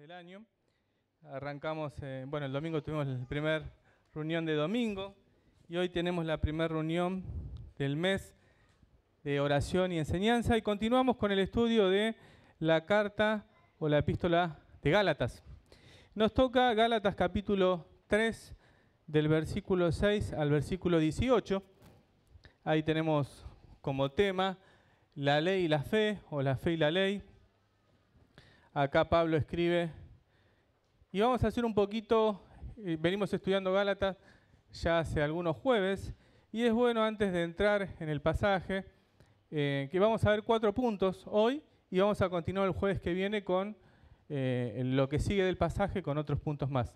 del año. Arrancamos, el domingo tuvimos la primera reunión de domingo y hoy tenemos la primera reunión del mes de oración y enseñanza y continuamos con el estudio de la carta o la epístola de Gálatas. Nos toca Gálatas capítulo 3 del versículo 6 al versículo 18. Ahí tenemos como tema la ley y la fe, o la fe y la ley. Acá Pablo escribe, y vamos a hacer un poquito, venimos estudiando Gálatas ya hace algunos jueves, y es bueno antes de entrar en el pasaje, que vamos a ver 4 puntos hoy, y vamos a continuar el jueves que viene con lo que sigue del pasaje con otros puntos más.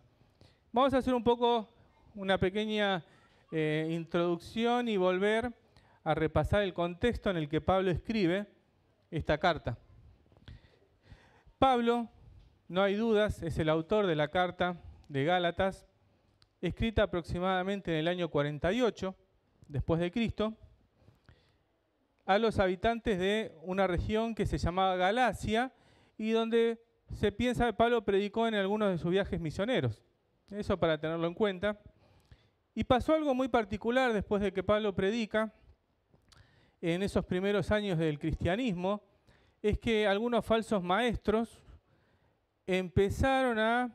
Vamos a hacer un poco una pequeña introducción y volver a repasar el contexto en el que Pablo escribe esta carta. Pablo, no hay dudas, es el autor de la carta de Gálatas, escrita aproximadamente en el año 48 después de Cristo, a los habitantes de una región que se llamaba Galacia y donde se piensa que Pablo predicó en algunos de sus viajes misioneros. Eso para tenerlo en cuenta. Y pasó algo muy particular después de que Pablo predica en esos primeros años del cristianismo, es que algunos falsos maestros empezaron a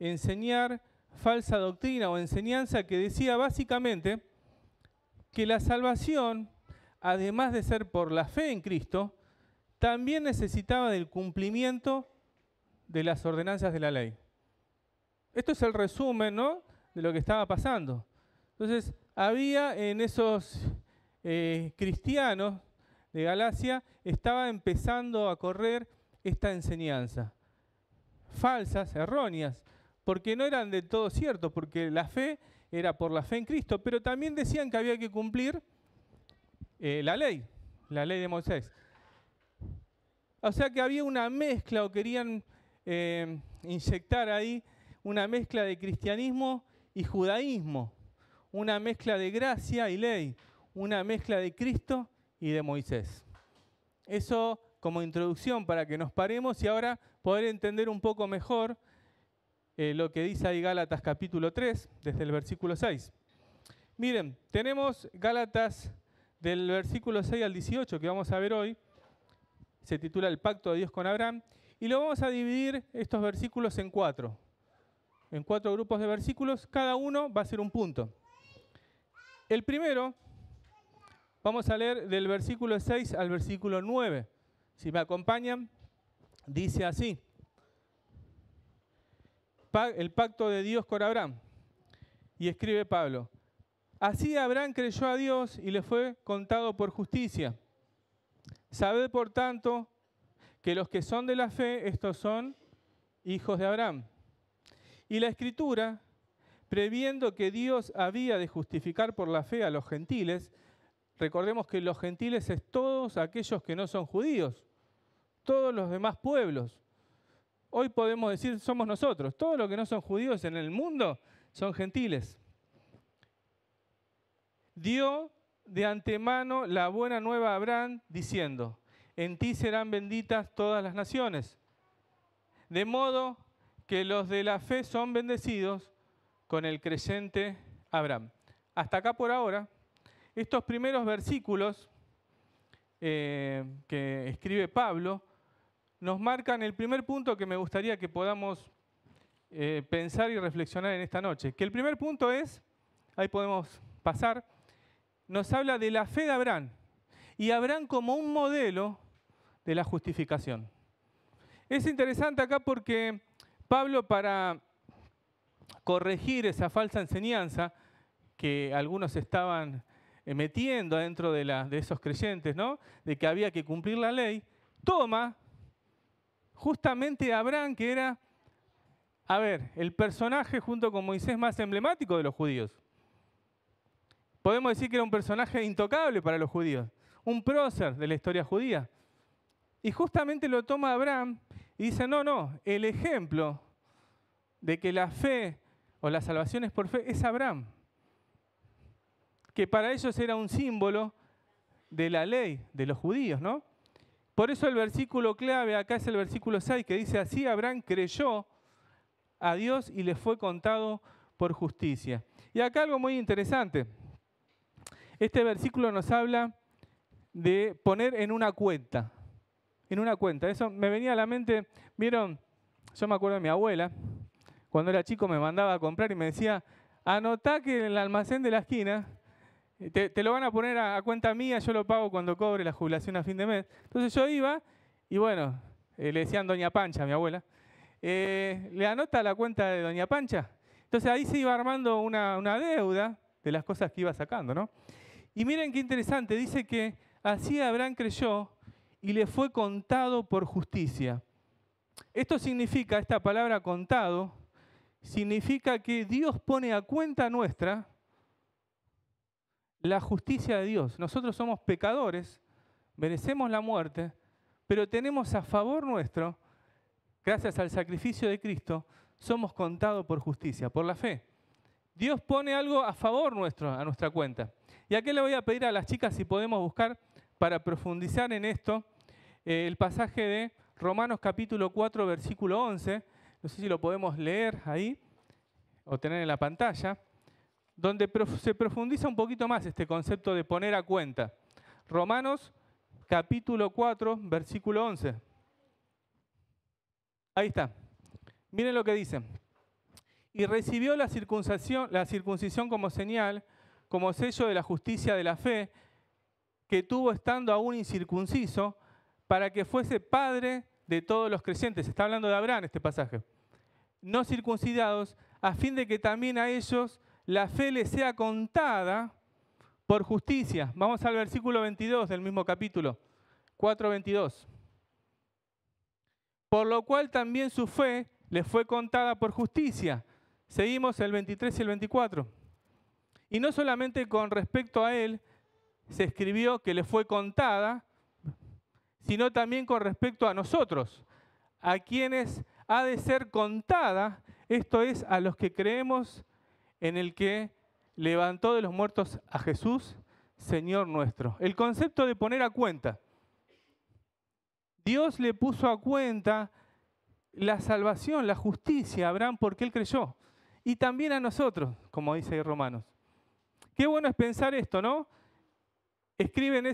enseñar falsa doctrina o enseñanza que decía básicamente que la salvación, además de ser por la fe en Cristo, también necesitaba del cumplimiento de las ordenanzas de la ley. Esto es el resumen, ¿no?, de lo que estaba pasando. Entonces, había en esos cristianos de Galacia, estaba empezando a correr esta enseñanza. Falsas, erróneas, porque no eran de todo cierto, porque la fe era por la fe en Cristo, pero también decían que había que cumplir la ley de Moisés. O sea que había una mezcla, o querían inyectar ahí una mezcla de cristianismo y judaísmo, una mezcla de gracia y ley, una mezcla de Cristo y de Moisés. Eso como introducción para que nos paremos y ahora poder entender un poco mejor lo que dice ahí Gálatas capítulo 3, desde el versículo 6. Miren, tenemos Gálatas del versículo 6 al 18 que vamos a ver hoy. Se titula El pacto de Dios con Abraham. Y lo vamos a dividir estos versículos en 4 grupos de versículos. Cada uno va a ser un punto. El primero, vamos a leer del versículo 6 al versículo 9. Si me acompañan, dice así. El pacto de Dios con Abraham. Y escribe Pablo. Así Abraham creyó a Dios y le fue contado por justicia. Sabed, por tanto, que los que son de la fe, estos son hijos de Abraham. Y la Escritura, previendo que Dios había de justificar por la fe a los gentiles, recordemos que los gentiles es todos aquellos que no son judíos, todos los demás pueblos. Hoy podemos decir somos nosotros, todos los que no son judíos en el mundo son gentiles. Dio de antemano la buena nueva a Abraham diciendo, en ti serán benditas todas las naciones. De modo que los de la fe son bendecidos con el creyente Abraham. Hasta acá por ahora, estos primeros versículos que escribe Pablo nos marcan el primer punto que me gustaría que podamos pensar y reflexionar en esta noche. Que el primer punto es, ahí podemos pasar, nos habla de la fe de Abraham. Y Abraham como un modelo de la justificación. Es interesante acá porque Pablo, para corregir esa falsa enseñanza que algunos estaban metiendo dentro de esos creyentes, ¿no?, de que había que cumplir la ley, toma justamente a Abraham, que era, el personaje junto con Moisés más emblemático de los judíos. Podemos decir que era un personaje intocable para los judíos, un prócer de la historia judía. Y justamente lo toma Abraham y dice, no, el ejemplo de que la fe o la salvación es por fe es Abraham, que para ellos era un símbolo de la ley de los judíos, ¿no? Por eso el versículo clave acá es el versículo 6, que dice así: Abraham creyó a Dios y le fue contado por justicia. Y acá algo muy interesante. Este versículo nos habla de poner en una cuenta. En una cuenta. Eso me venía a la mente, ¿vieron? Yo me acuerdo de mi abuela, cuando era chico me mandaba a comprar y me decía: anotá que en el almacén de la esquina te lo van a poner a cuenta mía, yo lo pago cuando cobre la jubilación a fin de mes. Entonces yo iba y bueno, le decían Doña Pancha a mi abuela, le anota la cuenta de Doña Pancha. Entonces ahí se iba armando una deuda de las cosas que iba sacando, ¿no? Y miren qué interesante, dice que así Abraham creyó y le fue contado por justicia. Esto significa, esta palabra contado, significa que Dios pone a cuenta nuestra la justicia de Dios. Nosotros somos pecadores, merecemos la muerte, pero tenemos a favor nuestro, gracias al sacrificio de Cristo, somos contados por justicia, por la fe. Dios pone algo a favor nuestro, a nuestra cuenta. Y aquí le voy a pedir a las chicas si podemos buscar, para profundizar en esto, el pasaje de Romanos capítulo 4, versículo 11. No sé si lo podemos leer ahí o tener en la pantalla, donde se profundiza un poquito más este concepto de poner a cuenta. Romanos capítulo 4, versículo 11. Ahí está. Miren lo que dice. Y recibió la circuncisión como señal, como sello de la justicia de la fe, que tuvo estando aún incircunciso, para que fuese padre de todos los creyentes. Está hablando de Abraham este pasaje. No circuncidados, a fin de que también a ellos la fe les sea contada por justicia. Vamos al versículo 22 del mismo capítulo, 4:22. Por lo cual también su fe les fue contada por justicia. Seguimos el 23 y el 24. Y no solamente con respecto a él se escribió que le fue contada, sino también con respecto a nosotros, a quienes ha de ser contada, esto es, a los que creemos en el que levantó de los muertos a Jesús, Señor nuestro. El concepto de poner a cuenta. Dios le puso a cuenta la salvación, la justicia a Abraham porque él creyó. Y también a nosotros, como dice ahí Romanos. Qué bueno es pensar esto, ¿no? Escribe en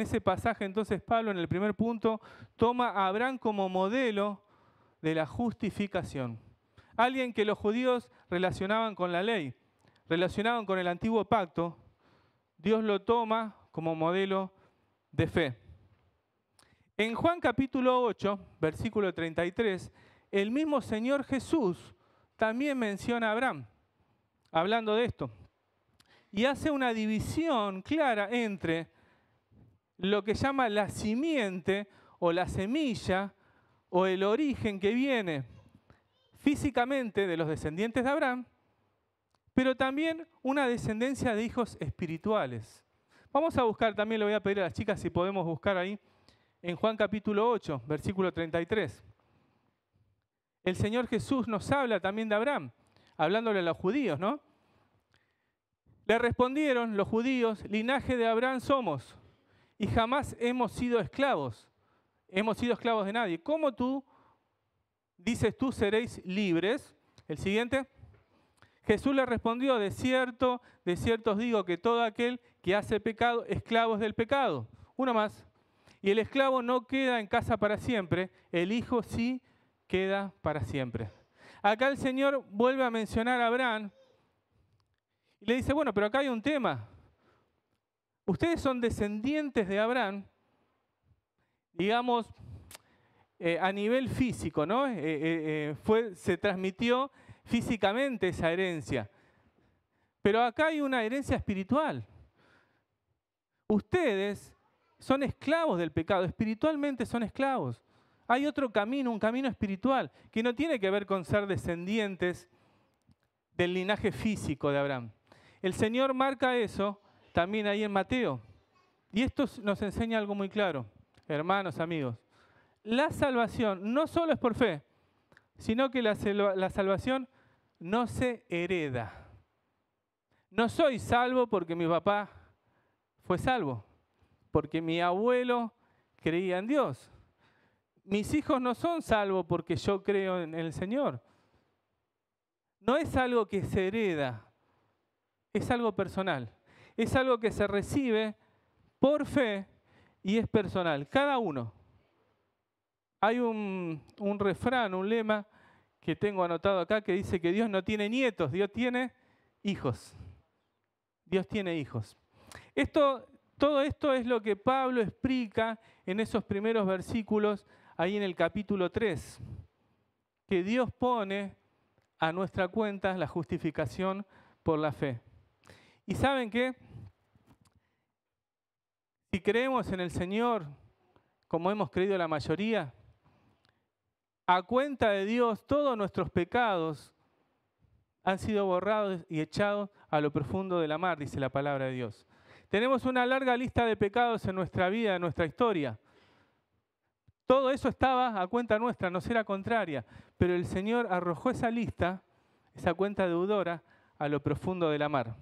ese pasaje entonces Pablo en el primer punto, toma a Abraham como modelo de la justificación. Alguien que los judíos relacionaban con la ley, relacionaban con el antiguo pacto, Dios lo toma como modelo de fe. En Juan capítulo 8, versículo 33, el mismo Señor Jesús también menciona a Abraham, hablando de esto. Y hace una división clara entre lo que llama la simiente o la semilla o el origen que viene físicamente de los descendientes de Abraham, pero también una descendencia de hijos espirituales. Vamos a buscar, también le voy a pedir a las chicas si podemos buscar ahí, en Juan capítulo 8, versículo 33. El Señor Jesús nos habla también de Abraham, hablándole a los judíos, ¿no? Le respondieron los judíos: linaje de Abraham somos, y jamás hemos sido esclavos de nadie. ¿Cómo dices tú seréis libres? El siguiente. Jesús le respondió: de cierto os digo que todo aquel que hace pecado, esclavo es del pecado. Uno más. Y el esclavo no queda en casa para siempre, el hijo sí queda para siempre. Acá el Señor vuelve a mencionar a Abraham y le dice: bueno, pero acá hay un tema. Ustedes son descendientes de Abraham, digamos, a nivel físico, ¿no? Se transmitió físicamente esa herencia. Pero acá hay una herencia espiritual. Ustedes son esclavos del pecado, espiritualmente son esclavos. Hay otro camino, un camino espiritual, que no tiene que ver con ser descendientes del linaje físico de Abraham. El Señor marca eso también ahí en Mateo. Y esto nos enseña algo muy claro, hermanos, amigos. La salvación no solo es por fe, sino que la salvación no se hereda. No soy salvo porque mi papá fue salvo, porque mi abuelo creía en Dios. Mis hijos no son salvos porque yo creo en el Señor. No es algo que se hereda, es algo personal. Es algo que se recibe por fe y es personal, cada uno. Hay un refrán, un lema que tengo anotado acá que dice que Dios no tiene nietos, Dios tiene hijos. Dios tiene hijos. Todo esto es lo que Pablo explica en esos primeros versículos, ahí en el capítulo 3, que Dios pone a nuestra cuenta la justificación por la fe. ¿Y saben qué? Si creemos en el Señor, como hemos creído la mayoría, a cuenta de Dios todos nuestros pecados han sido borrados y echados a lo profundo de la mar, dice la palabra de Dios. Tenemos una larga lista de pecados en nuestra vida, en nuestra historia. Todo eso estaba a cuenta nuestra, nos era contraria, pero el Señor arrojó esa lista, esa cuenta deudora, a lo profundo de la mar.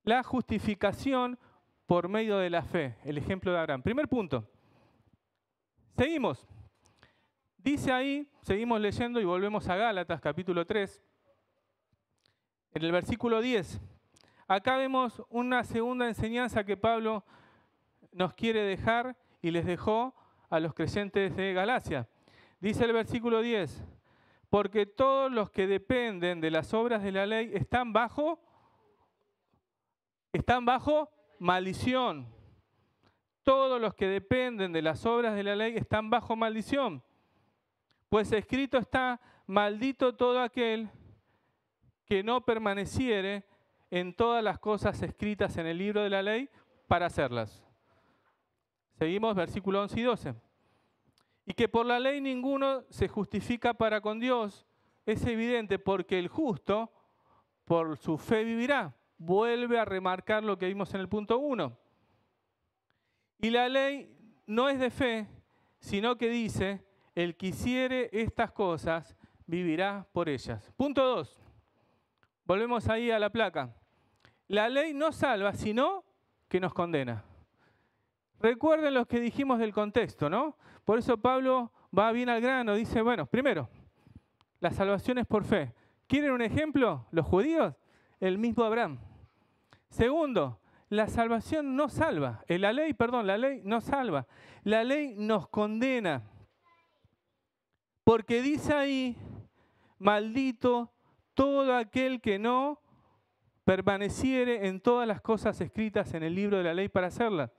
La justificación por medio de la fe, el ejemplo de Abraham. Primer punto. Seguimos. Dice ahí, seguimos leyendo y volvemos a Gálatas, capítulo 3, en el versículo 10. Acá vemos una segunda enseñanza que Pablo nos quiere dejar y les dejó a los creyentes de Galacia. Dice el versículo 10, porque todos los que dependen de las obras de la ley están bajo maldición. Todos los que dependen de las obras de la ley están bajo maldición. Pues escrito está, maldito todo aquel que no permaneciere en todas las cosas escritas en el libro de la ley para hacerlas. Seguimos, versículo 11 y 12. Y que por la ley ninguno se justifica para con Dios, es evidente, porque el justo por su fe vivirá. Vuelve a remarcar lo que vimos en el punto 1. Y la ley no es de fe, sino que dice, el que hiciere estas cosas vivirá por ellas. Punto 2. Volvemos ahí a la placa. La ley no salva, sino que nos condena. Recuerden lo que dijimos del contexto, ¿no? Por eso Pablo va bien al grano, dice, bueno, primero, la salvación es por fe. ¿Quieren un ejemplo? Los judíos, el mismo Abraham. Segundo, la salvación no salva. La ley no salva. La ley nos condena. Porque dice ahí, maldito todo aquel que no permaneciere en todas las cosas escritas en el libro de la ley para hacerlas.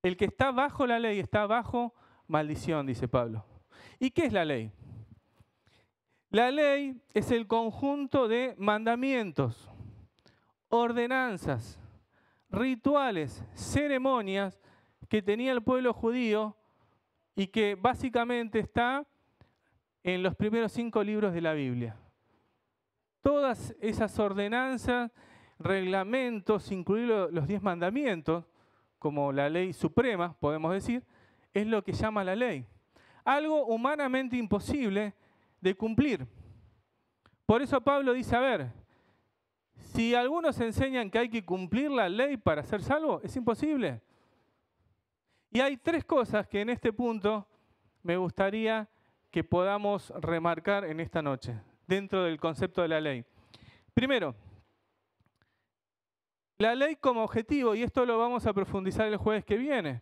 El que está bajo la ley está bajo maldición, dice Pablo. ¿Y qué es la ley? La ley es el conjunto de mandamientos, ordenanzas, rituales, ceremonias que tenía el pueblo judío y que básicamente está en los primeros 5 libros de la Biblia. Todas esas ordenanzas, reglamentos, incluidos los 10 mandamientos, como la ley suprema, podemos decir, es lo que llama la ley. Algo humanamente imposible de cumplir. Por eso Pablo dice, a ver, si algunos enseñan que hay que cumplir la ley para ser salvo, es imposible. Y hay 3 cosas que en este punto me gustaría que podamos remarcar en esta noche, dentro del concepto de la ley. Primero, la ley como objetivo, y esto lo vamos a profundizar el jueves que viene,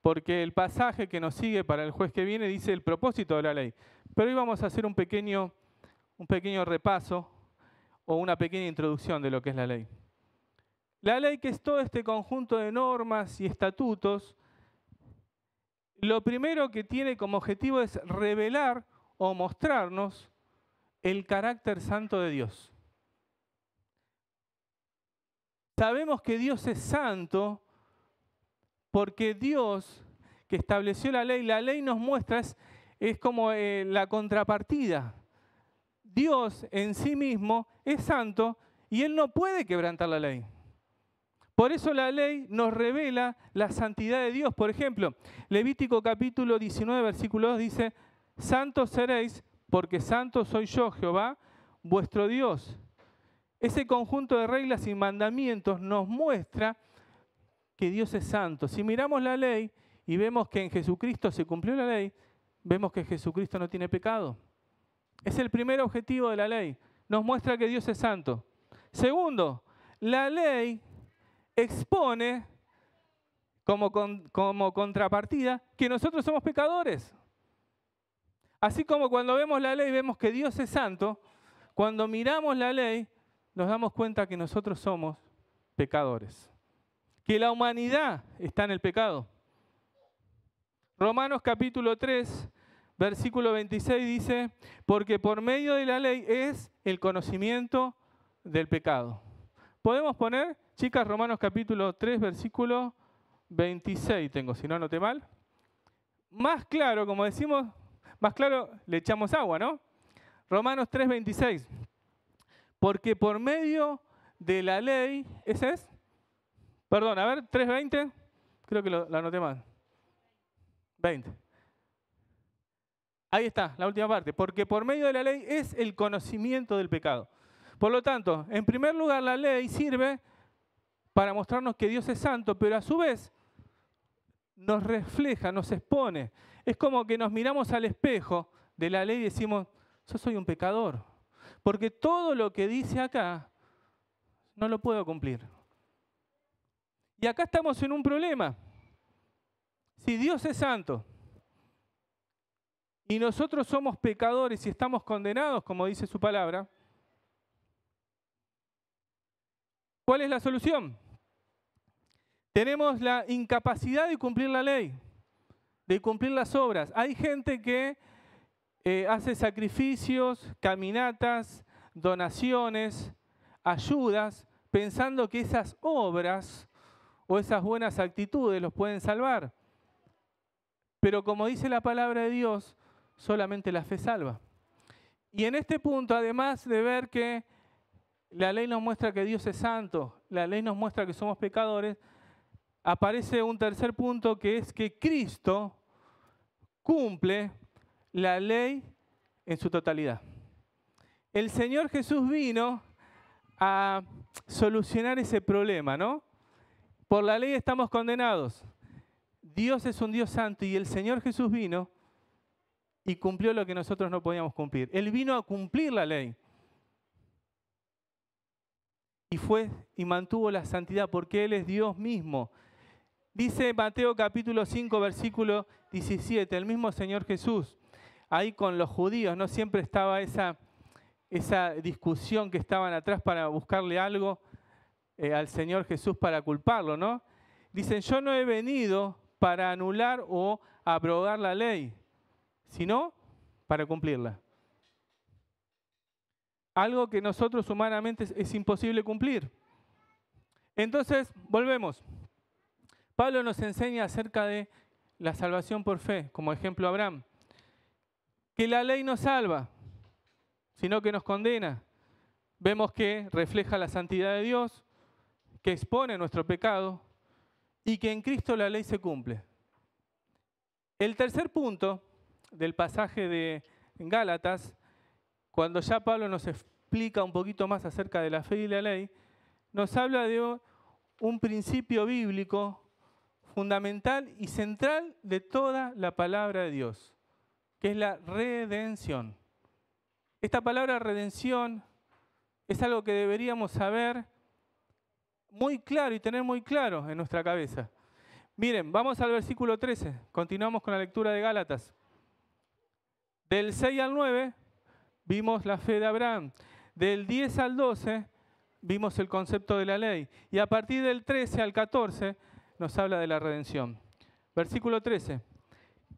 porque el pasaje que nos sigue para el jueves que viene dice el propósito de la ley. Pero hoy vamos a hacer un pequeño repaso o una pequeña introducción de lo que es la ley. La ley, que es todo este conjunto de normas y estatutos, lo primero que tiene como objetivo es revelar o mostrarnos el carácter santo de Dios. Sabemos que Dios es santo porque Dios, que estableció la ley nos muestra, es como la contrapartida. Dios en sí mismo es santo y Él no puede quebrantar la ley. Por eso la ley nos revela la santidad de Dios. Por ejemplo, Levítico capítulo 19, versículo 2 dice, santos seréis porque santo soy yo, Jehová, vuestro Dios. Ese conjunto de reglas y mandamientos nos muestra que Dios es santo. Si miramos la ley y vemos que en Jesucristo se cumplió la ley, vemos que Jesucristo no tiene pecado. Es el primer objetivo de la ley. Nos muestra que Dios es santo. Segundo, la ley expone como contrapartida que nosotros somos pecadores. Así como cuando vemos la ley vemos que Dios es santo, cuando miramos la ley nos damos cuenta que nosotros somos pecadores. Que la humanidad está en el pecado. Romanos capítulo 3, versículo 26 dice, porque por medio de la ley es el conocimiento del pecado. ¿Podemos poner, chicas, Romanos capítulo 3, versículo 26 tengo, si no anoté mal? Más claro, como decimos, más claro le echamos agua, ¿no? Romanos 3, 26. Porque por medio de la ley, ¿ese es? Perdón, a ver, 3.20, creo que lo anoté mal. 20. Ahí está, la última parte. Porque por medio de la ley es el conocimiento del pecado. Por lo tanto, en primer lugar, la ley sirve para mostrarnos que Dios es santo, pero a su vez nos refleja, nos expone. Es como que nos miramos al espejo de la ley y decimos, yo soy un pecador. Porque todo lo que dice acá no lo puedo cumplir. Y acá estamos en un problema. Si Dios es santo y nosotros somos pecadores y estamos condenados, como dice su palabra, ¿cuál es la solución? Tenemos la incapacidad de cumplir la ley, de cumplir las obras. Hay gente que hace sacrificios, caminatas, donaciones, ayudas, pensando que esas obras o esas buenas actitudes los pueden salvar. Pero como dice la palabra de Dios, solamente la fe salva. Y en este punto, además de ver que la ley nos muestra que Dios es santo, la ley nos muestra que somos pecadores, aparece un tercer punto que es que Cristo cumple la ley en su totalidad. El Señor Jesús vino a solucionar ese problema, ¿no? Por la ley estamos condenados. Dios es un Dios santo y el Señor Jesús vino y cumplió lo que nosotros no podíamos cumplir. Él vino a cumplir la ley. Y mantuvo la santidad porque Él es Dios mismo. Dice Mateo capítulo 5, versículo 17, el mismo Señor Jesús, ahí con los judíos, no siempre estaba esa discusión que estaban atrás para buscarle algo al Señor Jesús para culparlo, ¿no? Dicen, yo no he venido para anular o abrogar la ley, sino para cumplirla. Algo que nosotros humanamente es imposible cumplir. Entonces, volvemos. Pablo nos enseña acerca de la salvación por fe, como ejemplo Abraham. Que la ley no salva, sino que nos condena. Vemos que refleja la santidad de Dios, que expone nuestro pecado y que en Cristo la ley se cumple. El tercer punto del pasaje de Gálatas, cuando ya Pablo nos explica un poquito más acerca de la fe y la ley, nos habla de un principio bíblico fundamental y central de toda la palabra de Dios, que es la redención. Esta palabra redención es algo que deberíamos saber muy claro y tener muy claro en nuestra cabeza. Miren, vamos al versículo 13, continuamos con la lectura de Gálatas. Del 6 al 9 vimos la fe de Abraham, del 10 al 12 vimos el concepto de la ley y a partir del 13 al 14 nos habla de la redención. Versículo 13.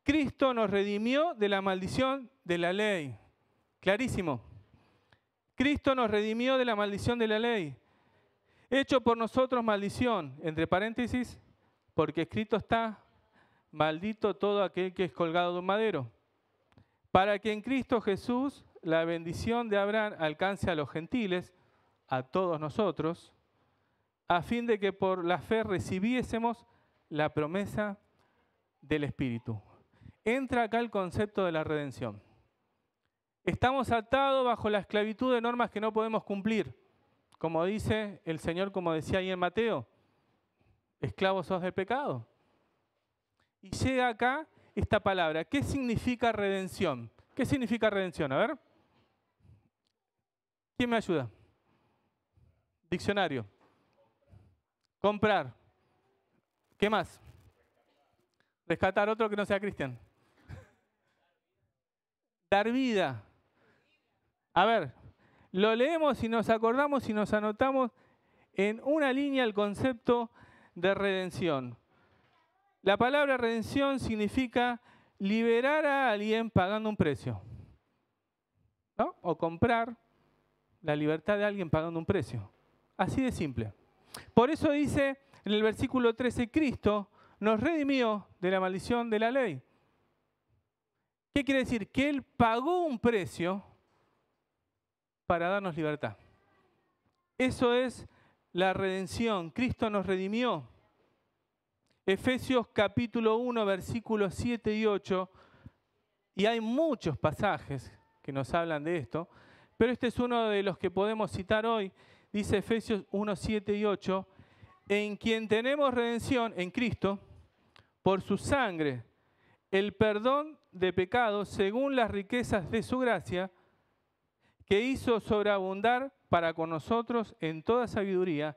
Cristo nos redimió de la maldición de la ley. Clarísimo. Cristo nos redimió de la maldición de la ley. Hecho por nosotros maldición, entre paréntesis, porque escrito está, maldito todo aquel que es colgado de un madero. Para que en Cristo Jesús la bendición de Abraham alcance a los gentiles, a todos nosotros, a fin de que por la fe recibiésemos la promesa del Espíritu. Entra acá el concepto de la redención. Estamos atados bajo la esclavitud de normas que no podemos cumplir. Como dice el Señor, como decía ahí en Mateo, ¿Esclavo sos del pecado? Y llega acá esta palabra. ¿Qué significa redención? ¿Qué significa redención? A ver. ¿Quién me ayuda? Diccionario. Comprar. ¿Qué más? Rescatar otro que no sea cristiano. Dar vida. A ver, lo leemos y nos acordamos y nos anotamos en una línea el concepto de redención. La palabra redención significa liberar a alguien pagando un precio, ¿no? O comprar la libertad de alguien pagando un precio. Así de simple. Por eso dice en el versículo 13, Cristo nos redimió de la maldición de la ley. ¿Qué quiere decir? Que Él pagó un precio para darnos libertad. Eso es la redención. Cristo nos redimió. Efesios capítulo 1, versículos 7 y 8, y hay muchos pasajes que nos hablan de esto, pero este es uno de los que podemos citar hoy. Dice Efesios 1, 7 y 8, en quien tenemos redención en Cristo, por su sangre, el perdón de pecados según las riquezas de su gracia, que hizo sobreabundar para con nosotros en toda sabiduría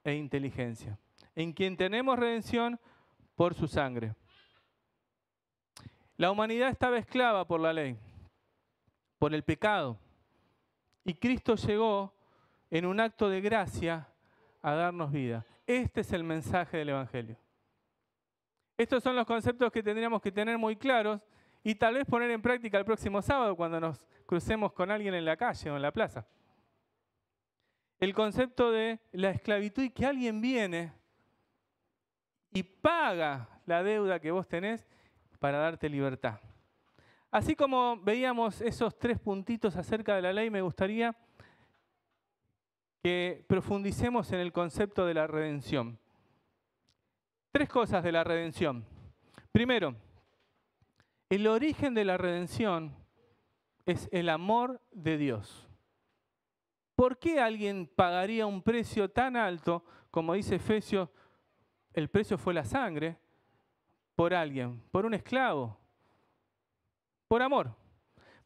e inteligencia. En quien tenemos redención por su sangre. La humanidad estaba esclava por la ley, por el pecado, y Cristo llegó en un acto de gracia a darnos vida. Este es el mensaje del Evangelio. Estos son los conceptos que tendríamos que tener muy claros y tal vez poner en práctica el próximo sábado cuando nos crucemos con alguien en la calle o en la plaza. El concepto de la esclavitud y que alguien viene y paga la deuda que vos tenés para darte libertad. Así como veíamos esos 3 puntitos acerca de la ley, me gustaría que profundicemos en el concepto de la redención. 3 cosas de la redención. Primero, el origen de la redención es el amor de Dios. ¿Por qué alguien pagaría un precio tan alto, como dice Efesios? El precio fue la sangre, por alguien, por un esclavo, por amor.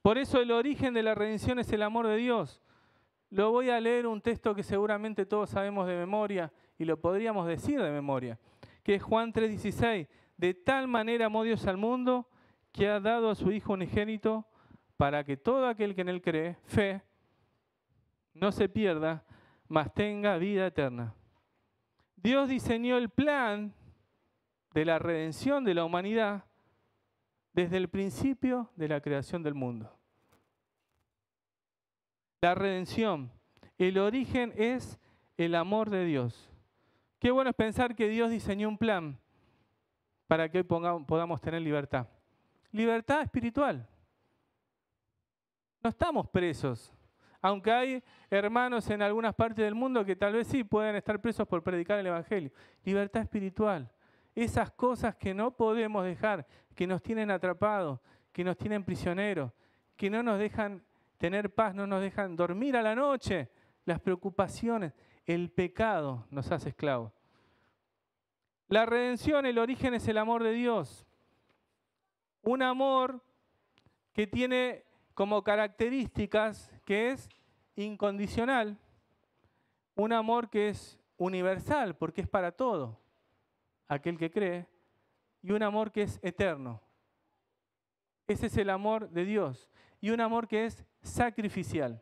Por eso el origen de la redención es el amor de Dios. Lo voy a leer un texto que seguramente todos sabemos de memoria y lo podríamos decir de memoria, que es Juan 3:16. De tal manera amó Dios al mundo que ha dado a su Hijo unigénito para que todo aquel que en Él cree, fe, no se pierda, mas tenga vida eterna. Dios diseñó el plan de la redención de la humanidad desde el principio de la creación del mundo. La redención, el origen es el amor de Dios. Qué bueno es pensar que Dios diseñó un plan para que podamos tener libertad. Libertad espiritual. No estamos presos. Aunque hay hermanos en algunas partes del mundo que tal vez sí pueden estar presos por predicar el Evangelio. Libertad espiritual. Esas cosas que no podemos dejar, que nos tienen atrapados, que nos tienen prisioneros, que no nos dejan tener paz, no nos dejan dormir a la noche. Las preocupaciones, el pecado nos hace esclavos. La redención, el origen es el amor de Dios. Un amor que tiene como características que es incondicional, un amor que es universal porque es para todo aquel que cree, y un amor que es eterno. Ese es el amor de Dios, y un amor que es sacrificial.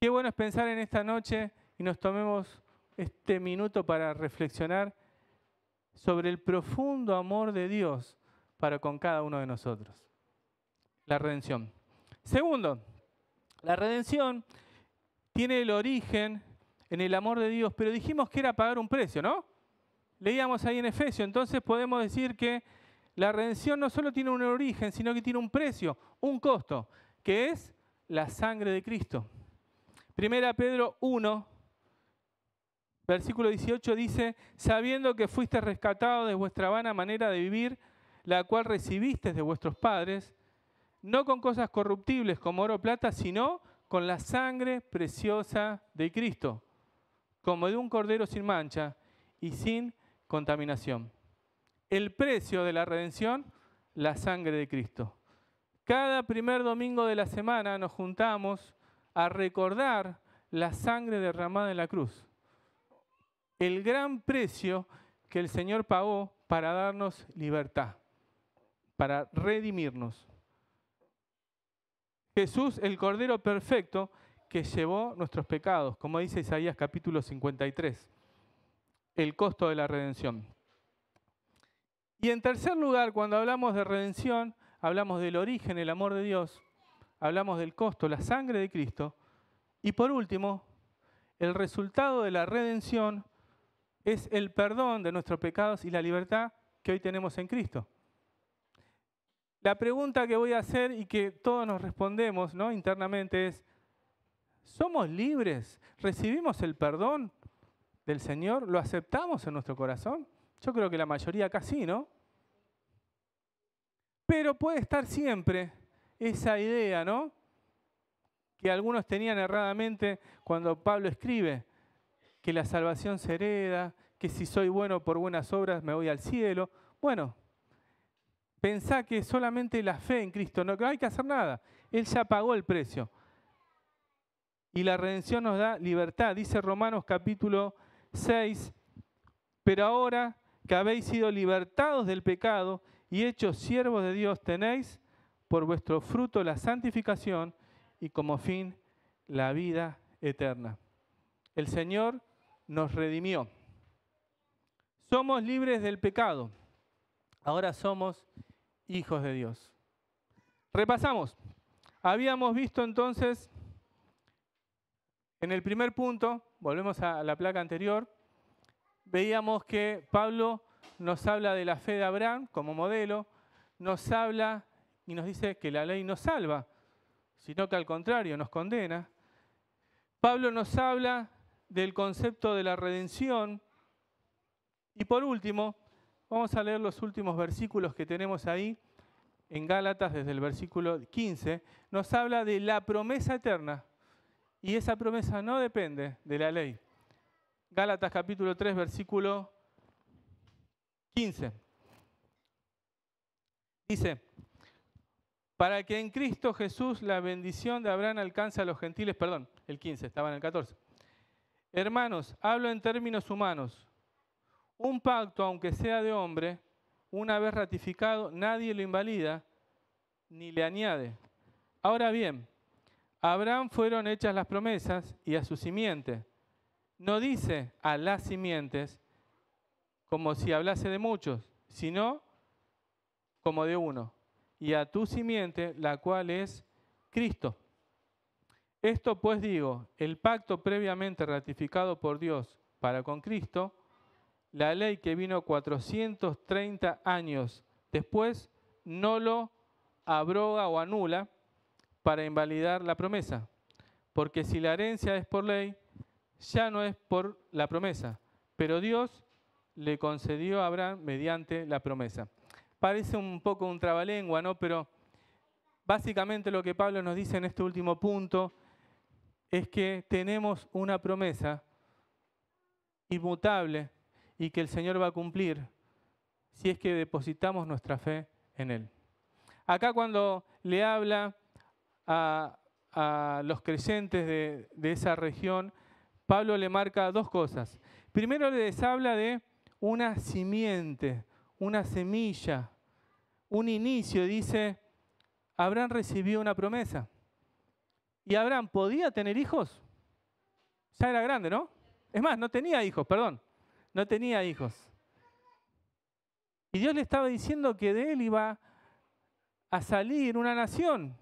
Qué bueno es pensar en esta noche y nos tomemos este minuto para reflexionar sobre el profundo amor de Dios para con cada uno de nosotros. La redención. Segundo, la redención tiene el origen en el amor de Dios, pero dijimos que era pagar un precio, ¿no? Leíamos ahí en Efesios, entonces podemos decir que la redención no solo tiene un origen, sino que tiene un precio, un costo, que es la sangre de Cristo. 1 Pedro 1, versículo 18 dice, sabiendo que fuiste rescatados de vuestra vana manera de vivir, la cual recibisteis de vuestros padres, no con cosas corruptibles como oro o plata, sino con la sangre preciosa de Cristo, como de un cordero sin mancha y sin contaminación. El precio de la redención, la sangre de Cristo. Cada primer domingo de la semana nos juntamos a recordar la sangre derramada en la cruz. El gran precio que el Señor pagó para darnos libertad, para redimirnos. Jesús, el Cordero perfecto, que llevó nuestros pecados, como dice Isaías capítulo 53, el costo de la redención. Y en tercer lugar, cuando hablamos de redención, hablamos del origen, el amor de Dios, hablamos del costo, la sangre de Cristo. Y por último, el resultado de la redención es el perdón de nuestros pecados y la libertad que hoy tenemos en Cristo. La pregunta que voy a hacer y que todos nos respondemos, ¿no?, internamente es, ¿somos libres? ¿Recibimos el perdón del Señor? ¿Lo aceptamos en nuestro corazón? Yo creo que la mayoría acá sí, ¿no? Pero puede estar siempre esa idea, ¿no?, que algunos tenían erradamente cuando Pablo escribe, que la salvación se hereda, que si soy bueno por buenas obras me voy al cielo. Bueno, pensá que solamente la fe en Cristo, no hay que hacer nada. Él ya pagó el precio. Y la redención nos da libertad. Dice Romanos capítulo 6, pero ahora que habéis sido libertados del pecado y hechos siervos de Dios, tenéis por vuestro fruto la santificación y como fin la vida eterna. El Señor nos redimió. Somos libres del pecado. Ahora somos hijos de Dios. Repasamos. Habíamos visto entonces, en el primer punto, volvemos a la placa anterior, veíamos que Pablo nos habla de la fe de Abraham como modelo, nos habla y nos dice que la ley no salva, sino que al contrario nos condena. Pablo nos habla del concepto de la redención. Y por último, vamos a leer los últimos versículos que tenemos ahí en Gálatas, desde el versículo 15. Nos habla de la promesa eterna y esa promesa no depende de la ley. Gálatas capítulo 3, versículo 15. Dice, para que en Cristo Jesús la bendición de Abraham alcance a los gentiles, perdón, el 15, estaba en el 14. Hermanos, hablo en términos humanos. Un pacto, aunque sea de hombre, una vez ratificado, nadie lo invalida ni le añade. Ahora bien, a Abraham fueron hechas las promesas y a su simiente. No dice a las simientes como si hablase de muchos, sino como de uno. Y a tu simiente, la cual es Cristo. Esto pues digo, el pacto previamente ratificado por Dios para con Cristo, la ley que vino 430 años después, no lo abroga o anula para invalidar la promesa. Porque si la herencia es por ley, ya no es por la promesa, pero Dios le concedió a Abraham mediante la promesa. Parece un poco un trabalengua, ¿no? Pero básicamente lo que Pablo nos dice en este último punto es que tenemos una promesa inmutable y que el Señor va a cumplir si es que depositamos nuestra fe en Él. Acá cuando le habla a los creyentes de esa región, Pablo le marca dos cosas. Primero les habla de una simiente, una semilla, un inicio. Dice, Abraham recibió una promesa. ¿Y Abraham podía tener hijos? Ya era grande, ¿no? Es más, no tenía hijos, perdón. No tenía hijos. Y Dios le estaba diciendo que de él iba a salir una nación.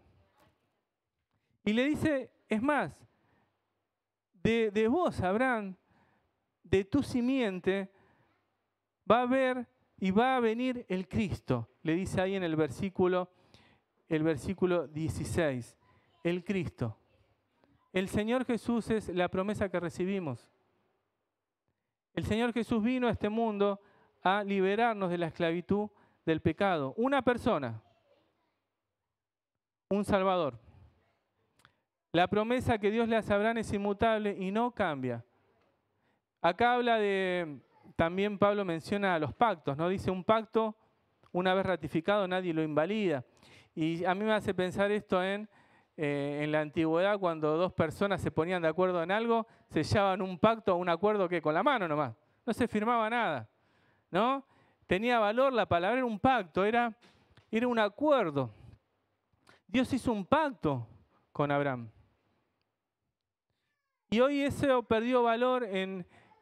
Y le dice, es más, de vos, Abraham, de tu simiente, va a haber y va a venir el Cristo. Le dice ahí en el versículo 16, el Cristo. El Señor Jesús es la promesa que recibimos. El Señor Jesús vino a este mundo a liberarnos de la esclavitud del pecado. Una persona, un Salvador. La promesa que Dios le hace a Abraham es inmutable y no cambia. Acá habla de, también Pablo menciona los pactos, ¿no? Dice un pacto, una vez ratificado, nadie lo invalida. Y a mí me hace pensar esto en la antigüedad, cuando dos personas se ponían de acuerdo en algo, sellaban un pacto o un acuerdo que con la mano nomás, no se firmaba nada, ¿no? Tenía valor, la palabra era un pacto, era un acuerdo. Dios hizo un pacto con Abraham. Y hoy eso perdió valor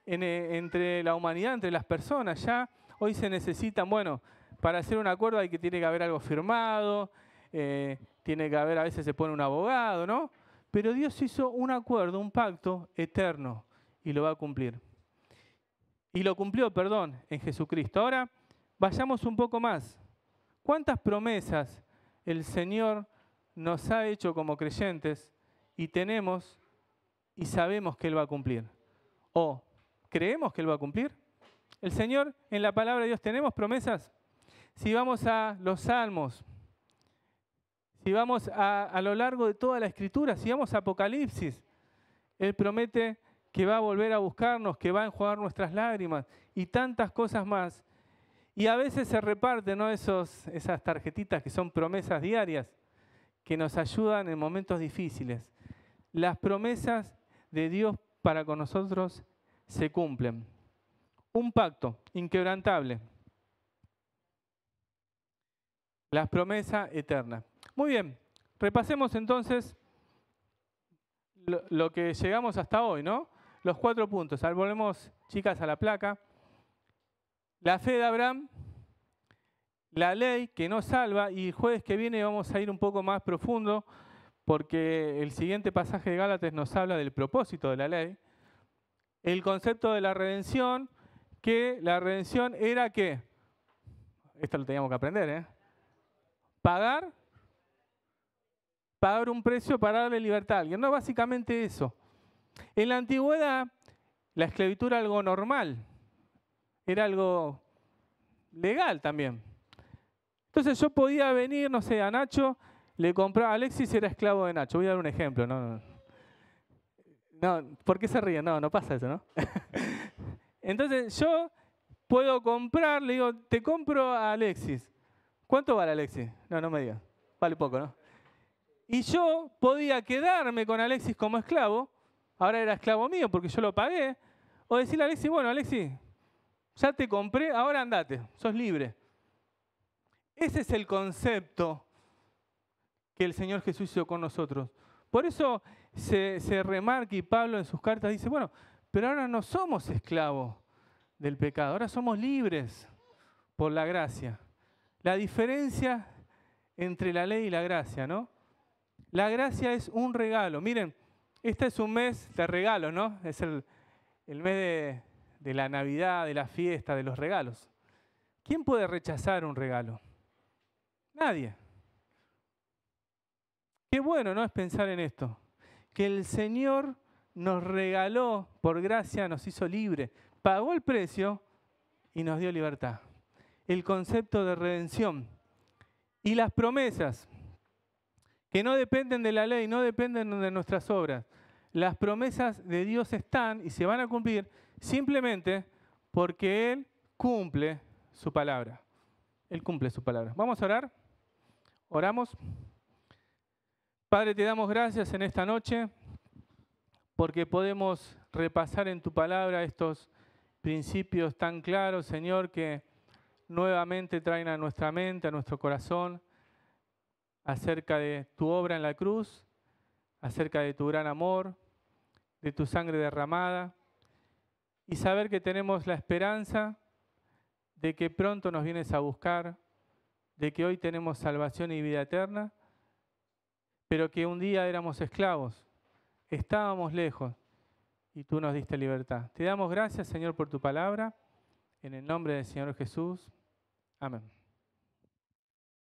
entre la humanidad, entre las personas. Ya hoy se necesitan, bueno, para hacer un acuerdo tiene que haber algo firmado, tiene que haber, a veces se pone un abogado, ¿no? Pero Dios hizo un acuerdo, un pacto eterno y lo va a cumplir. Y lo cumplió, en Jesucristo. Ahora, vayamos un poco más. ¿Cuántas promesas el Señor nos ha hecho como creyentes y tenemos y sabemos que Él va a cumplir? ¿O creemos que Él va a cumplir? El Señor, en la palabra de Dios, ¿tenemos promesas? Si vamos a los Salmos, si vamos a lo largo de toda la Escritura, si vamos a Apocalipsis, Él promete que va a volver a buscarnos, que va a enjuagar nuestras lágrimas y tantas cosas más. Y a veces se reparten, ¿no?, esas tarjetitas que son promesas diarias que nos ayudan en momentos difíciles. Las promesas de Dios para con nosotros se cumplen. Un pacto inquebrantable. Las promesas eternas. Muy bien, repasemos entonces lo que llegamos hasta hoy, ¿no? Los 4 puntos. Volvemos, chicas, a la placa. La fe de Abraham, la ley que nos salva, y el jueves que viene vamos a ir un poco más profundo porque el siguiente pasaje de Gálatas nos habla del propósito de la ley. El concepto de la redención, que la redención era ¿qué? Esto lo teníamos que aprender, ¿eh? Pagar un precio para darle libertad a alguien. No, básicamente eso. En la antigüedad, la esclavitud era algo normal, era algo legal también. Entonces yo podía venir, no sé, a Nacho, le compraba, Alexis era esclavo de Nacho, voy a dar un ejemplo, no, ¿por qué se ríen? No pasa eso, ¿no? Entonces yo puedo comprar, le digo, te compro a Alexis. ¿Cuánto vale Alexis? No me digas, vale poco, ¿no? Y yo podía quedarme con Alexis como esclavo, ahora era esclavo mío porque yo lo pagué, o decirle a Alexis, bueno, Alexis, ya te compré, ahora andate, sos libre. Ese es el concepto que el Señor Jesús hizo con nosotros. Por eso se remarca, y Pablo en sus cartas dice, bueno, pero ahora no somos esclavos del pecado, ahora somos libres por la gracia. La diferencia entre la ley y la gracia, ¿no? La gracia es un regalo. Miren, este es un mes de regalos, ¿no? Es el mes de la Navidad, de la fiesta, de los regalos. ¿Quién puede rechazar un regalo? Nadie. Qué bueno, ¿no?, es pensar en esto. Que el Señor nos regaló, por gracia nos hizo libre, pagó el precio y nos dio libertad. El concepto de redención. Y las promesas, que no dependen de la ley, no dependen de nuestras obras. Las promesas de Dios están y se van a cumplir simplemente porque Él cumple su palabra. Él cumple su palabra. Vamos a orar. Oramos. Padre, te damos gracias en esta noche porque podemos repasar en tu palabra estos principios tan claros, Señor, que nuevamente traen a nuestra mente, a nuestro corazón, acerca de tu obra en la cruz, acerca de tu gran amor, de tu sangre derramada, y saber que tenemos la esperanza de que pronto nos vienes a buscar, de que hoy tenemos salvación y vida eterna, pero que un día éramos esclavos, estábamos lejos y tú nos diste libertad. Te damos gracias, Señor, por tu palabra, en el nombre del Señor Jesús. Amén.